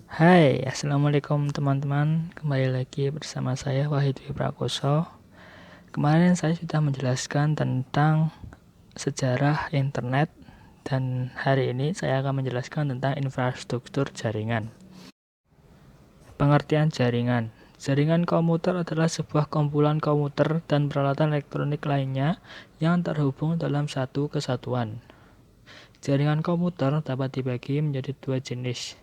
Hai, assalamualaikum teman-teman. Kembali lagi bersama saya Wahid Prakoso. Kemarin saya sudah menjelaskan tentang sejarah internet, dan hari ini saya akan menjelaskan tentang infrastruktur jaringan. Pengertian jaringan. Jaringan komputer adalah sebuah kumpulan komputer dan peralatan elektronik lainnya yang terhubung dalam satu kesatuan. Jaringan komputer dapat dibagi menjadi dua jenis,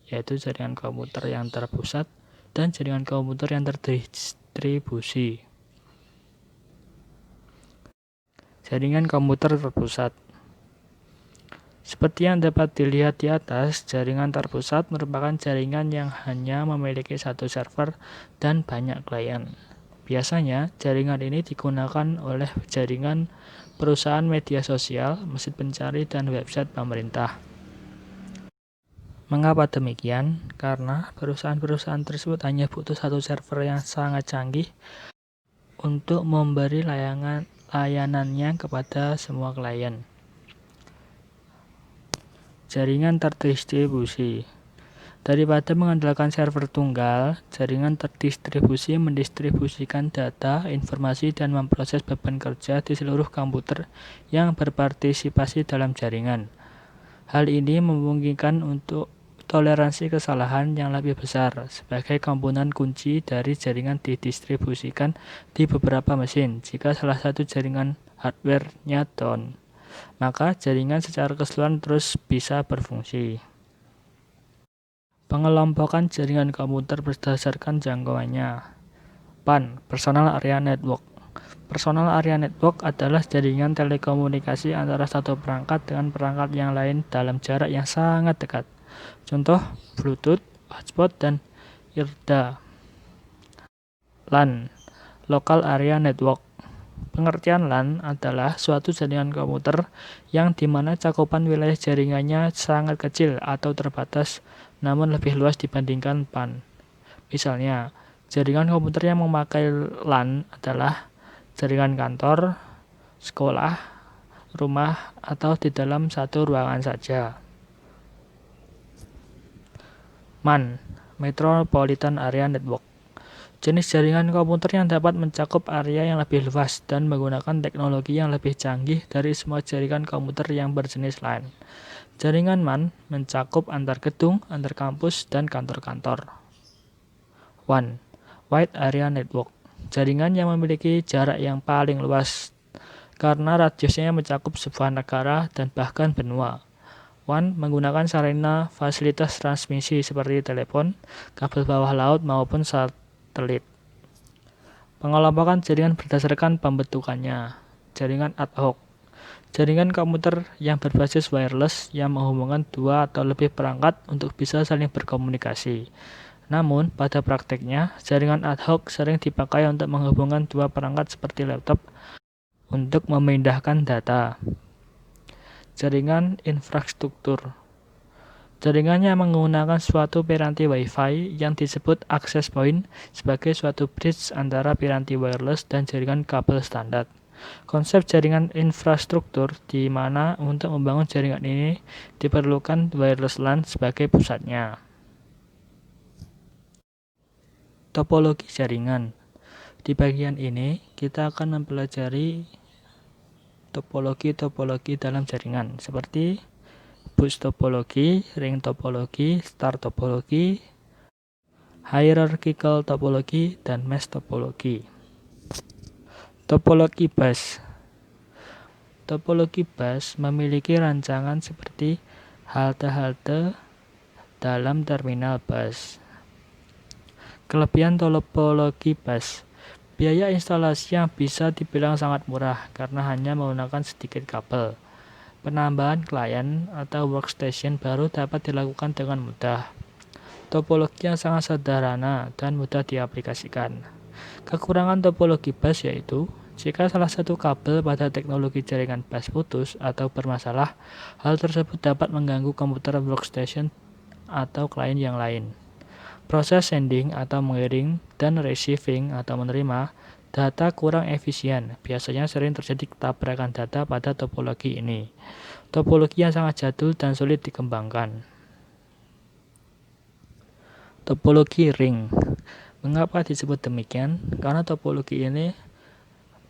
yaitu jaringan komputer yang terpusat dan jaringan komputer yang terdistribusi. Jaringan komputer terpusat. Seperti yang dapat dilihat di atas, jaringan terpusat merupakan jaringan yang hanya memiliki satu server dan banyak klien. Biasanya, jaringan ini digunakan oleh jaringan perusahaan media sosial, mesin pencari, dan website pemerintah. Mengapa demikian? Karena perusahaan-perusahaan tersebut hanya butuh satu server yang sangat canggih untuk memberi layanannya kepada semua klien. Jaringan terdistribusi. Daripada mengandalkan server tunggal, jaringan terdistribusi mendistribusikan data, informasi, dan memproses beban kerja di seluruh komputer yang berpartisipasi dalam jaringan. Hal ini memungkinkan untuk toleransi kesalahan yang lebih besar sebagai komponen kunci dari jaringan didistribusikan di beberapa mesin. Jika salah satu jaringan hardware-nya down, maka jaringan secara keseluruhan terus bisa berfungsi. Pengelompokan jaringan komputer berdasarkan jangkauannya. PAN, Personal Area Network. Personal Area Network adalah jaringan telekomunikasi antara satu perangkat dengan perangkat yang lain dalam jarak yang sangat dekat. Contoh, Bluetooth, hotspot, dan IRDA. LAN, Local Area Network. Pengertian LAN adalah suatu jaringan komputer yang dimana cakupan wilayah jaringannya sangat kecil atau terbatas, namun lebih luas dibandingkan PAN. Misalnya, jaringan komputer yang memakai LAN adalah jaringan kantor, sekolah, rumah, atau di dalam satu ruangan saja. MAN, Metropolitan Area Network. Jenis jaringan komputer yang dapat mencakup area yang lebih luas dan menggunakan teknologi yang lebih canggih dari semua jaringan komputer yang berjenis lain. Jaringan MAN mencakup antar gedung, antar kampus, dan kantor-kantor. WAN, Wide Area Network. Jaringan yang memiliki jarak yang paling luas karena radiusnya mencakup sebuah negara dan bahkan benua. WAN menggunakan sarana fasilitas transmisi seperti telepon, kabel bawah laut maupun satelit. Pengelompokan jaringan berdasarkan pembentukannya. Jaringan ad hoc. Jaringan komputer yang berbasis wireless yang menghubungkan dua atau lebih perangkat untuk bisa saling berkomunikasi. Namun, pada prakteknya, jaringan ad hoc sering dipakai untuk menghubungkan dua perangkat seperti laptop untuk memindahkan data. Jaringan infrastruktur. Jaringan yang menggunakan suatu piranti Wi-Fi yang disebut access point sebagai suatu bridge antara piranti wireless dan jaringan kabel standar. Konsep jaringan infrastruktur di mana untuk membangun jaringan ini diperlukan wireless LAN sebagai pusatnya. Topologi jaringan. Di bagian ini kita akan mempelajari topologi-topologi dalam jaringan seperti bus topologi, ring topologi, star topologi, hierarchical topologi, dan mesh topologi. Topologi bus. Topologi bus memiliki rancangan seperti halte-halte dalam terminal bus. Kelebihan topologi bus. Biaya instalasi yang bisa dibilang sangat murah karena hanya menggunakan sedikit kabel. Penambahan klien atau workstation baru dapat dilakukan dengan mudah. Topologi yang sangat sederhana dan mudah diaplikasikan. Kekurangan topologi bus yaitu jika salah satu kabel pada teknologi jaringan bus putus atau bermasalah, hal tersebut dapat mengganggu komputer workstation atau klien yang lain. Proses sending atau mengirim dan receiving atau menerima data kurang efisien. Biasanya sering terjadi tabrakan data pada topologi ini. Topologi yang sangat jadul dan sulit dikembangkan. Topologi ring. Mengapa disebut demikian? Karena topologi ini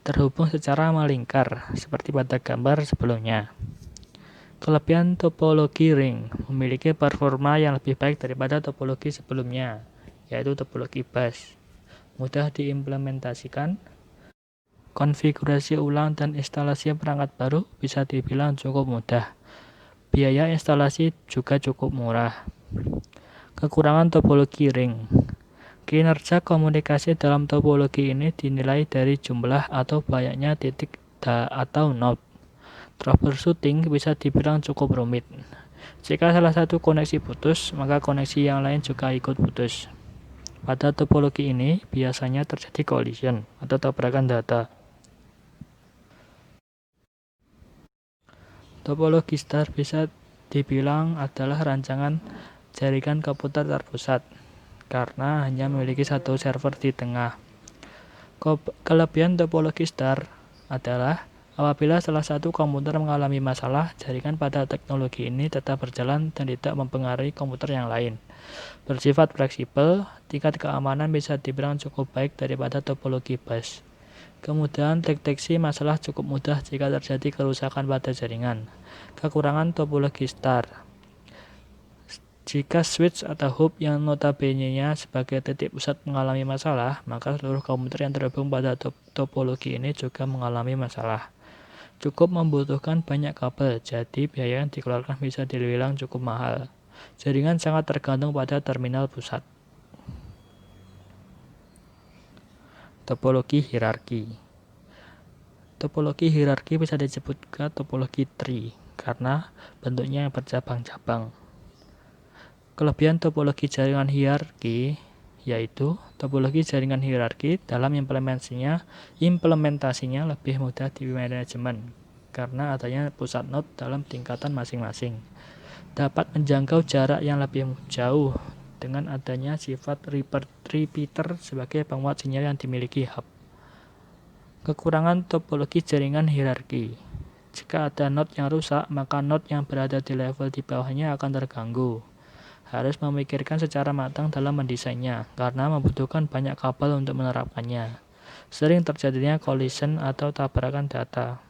terhubung secara melingkar, seperti pada gambar sebelumnya. Kelebihan topologi ring memiliki performa yang lebih baik daripada topologi sebelumnya, yaitu topologi bus. Mudah diimplementasikan, konfigurasi ulang dan instalasi perangkat baru bisa dibilang cukup mudah. Biaya instalasi juga cukup murah. Kekurangan topologi ring. Kinerja komunikasi dalam topologi ini dinilai dari jumlah atau banyaknya titik atau node. Troubleshooting bisa dibilang cukup rumit. Jika salah satu koneksi putus, maka koneksi yang lain juga ikut putus. Pada topologi ini, biasanya terjadi collision atau tabrakan data. Topologi star bisa dibilang adalah rancangan jaringan komputer terpusat, karena hanya memiliki satu server di tengah. Kelebihan topologi star adalah apabila salah satu komputer mengalami masalah, jaringan pada teknologi ini tetap berjalan dan tidak mempengaruhi komputer yang lain. Bersifat fleksibel, tingkat keamanan bisa dibilang cukup baik daripada topologi bus. Kemudian deteksi masalah cukup mudah jika terjadi kerusakan pada jaringan. Kekurangan topologi star. Jika switch atau hub yang notabene-nya sebagai titik pusat mengalami masalah, maka seluruh komputer yang terhubung pada topologi ini juga mengalami masalah. Cukup membutuhkan banyak kabel, jadi biaya yang dikeluarkan bisa dibilang cukup mahal. Jaringan sangat tergantung pada terminal pusat. Topologi hierarki. Topologi hierarki bisa disebut juga topologi tree karena bentuknya yang bercabang-cabang. Kelebihan topologi jaringan hierarki yaitu topologi jaringan hierarki dalam implementasinya lebih mudah di manajemen karena adanya pusat node dalam tingkatan masing-masing. Dapat menjangkau jarak yang lebih jauh dengan adanya sifat repeater sebagai penguat sinyal yang dimiliki hub. Kekurangan topologi jaringan hierarki. Jika ada node yang rusak, maka node yang berada di level di bawahnya akan terganggu. Harus memikirkan secara matang dalam mendesainnya, karena membutuhkan banyak kabel untuk menerapkannya. Sering terjadinya collision atau tabrakan data.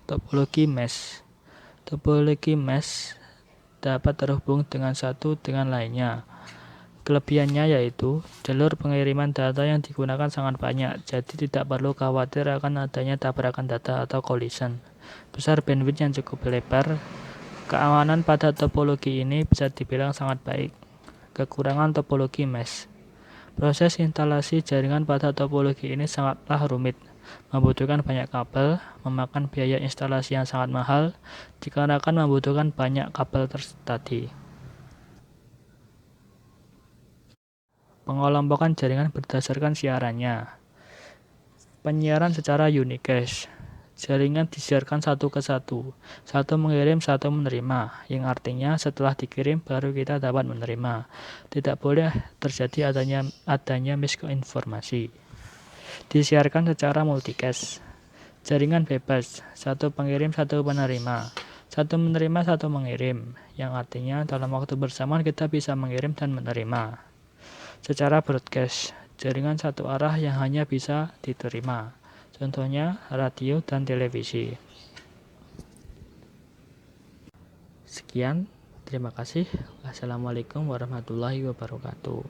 Topologi mesh. Topologi mesh dapat terhubung dengan satu dengan lainnya. Kelebihannya yaitu jalur pengiriman data yang digunakan sangat banyak, jadi tidak perlu khawatir akan adanya tabrakan data atau collision. Besar bandwidth yang cukup lebar. Keamanan pada topologi ini bisa dibilang sangat baik. Kekurangan topologi mesh. Proses instalasi jaringan pada topologi ini sangatlah rumit, membutuhkan banyak kabel, memakan biaya instalasi yang sangat mahal, dikarenakan membutuhkan banyak kabel tadi. Pengelompokan jaringan berdasarkan siarannya. Penyiaran secara unicast. Jaringan disiarkan satu ke satu. Satu mengirim, satu menerima. Yang artinya setelah dikirim baru kita dapat menerima. Tidak boleh terjadi adanya misinformasi. Disiarkan secara multicast. Jaringan bebas. Satu pengirim, satu penerima. Satu menerima, satu mengirim. Yang artinya dalam waktu bersamaan kita bisa mengirim dan menerima. Secara broadcast, jaringan satu arah yang hanya bisa diterima. Contohnya radio dan televisi. Sekian, terima kasih. Wassalamualaikum warahmatullahi wabarakatuh.